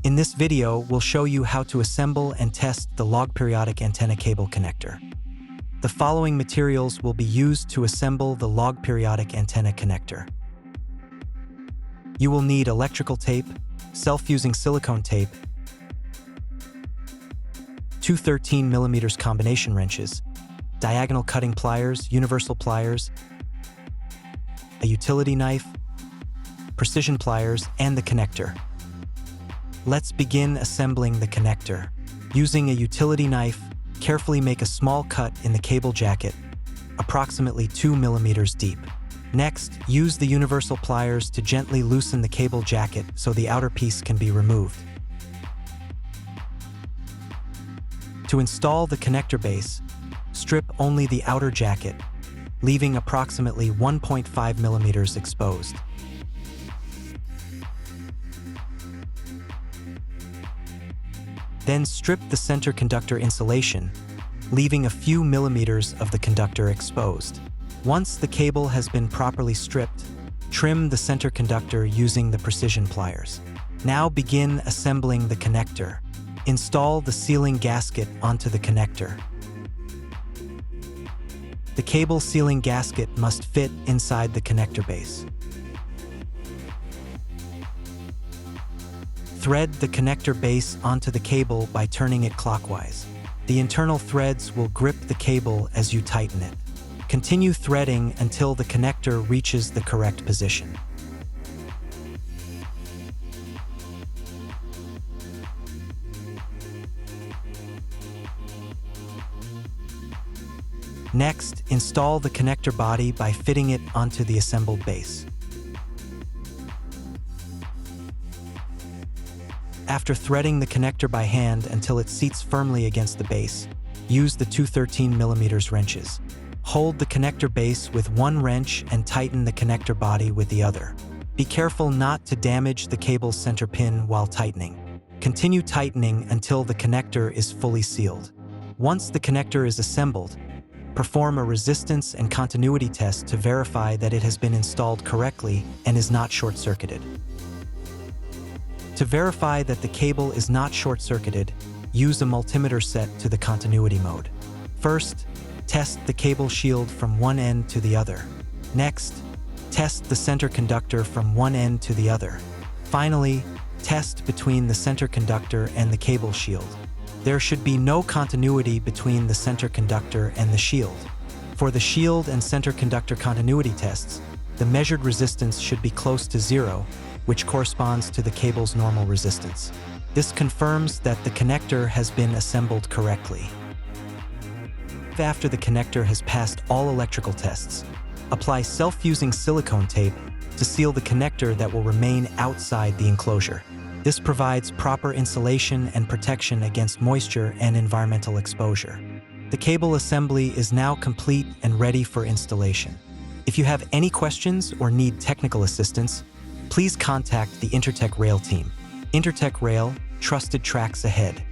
In this video, we'll show you how to assemble and test the log periodic antenna cable connector. The following materials will be used to assemble the log periodic antenna connector. You will need electrical tape, self-fusing silicone tape, two 13mm combination wrenches, diagonal cutting pliers, universal pliers, a utility knife, precision pliers, and the connector. Let's begin assembling the connector. Using a utility knife, carefully make a small cut in the cable jacket, approximately 2 mm deep. Next, use the universal pliers to gently loosen the cable jacket so the outer piece can be removed. To install the connector base, strip only the outer jacket, leaving approximately 1.5 mm exposed. Then strip the center conductor insulation, leaving a few millimeters of the conductor exposed. Once the cable has been properly stripped, trim the center conductor using the precision pliers. Now begin assembling the connector. Install the sealing gasket onto the connector. The cable sealing gasket must fit inside the connector base. Thread the connector base onto the cable by turning it clockwise. The internal threads will grip the cable as you tighten it. Continue threading until the connector reaches the correct position. Next, install the connector body by fitting it onto the assembled base. After threading the connector by hand until it seats firmly against the base, use the two 13mm wrenches. Hold the connector base with one wrench and tighten the connector body with the other. Be careful not to damage the cable's center pin while tightening. Continue tightening until the connector is fully sealed. Once the connector is assembled, perform a resistance and continuity test to verify that it has been installed correctly and is not short-circuited. To verify that the cable is not short-circuited, use a multimeter set to the continuity mode. First, test the cable shield from one end to the other. Next, test the center conductor from one end to the other. Finally, test between the center conductor and the cable shield. There should be no continuity between the center conductor and the shield. For the shield and center conductor continuity tests, the measured resistance should be close to 0, which corresponds to the cable's normal resistance. This confirms that the connector has been assembled correctly. After the connector has passed all electrical tests, apply self-fusing silicone tape to seal the connector that will remain outside the enclosure. This provides proper insulation and protection against moisture and environmental exposure. The cable assembly is now complete and ready for installation. If you have any questions or need technical assistance, please contact the Intertech Rail team. Intertech Rail, trusted tracks ahead.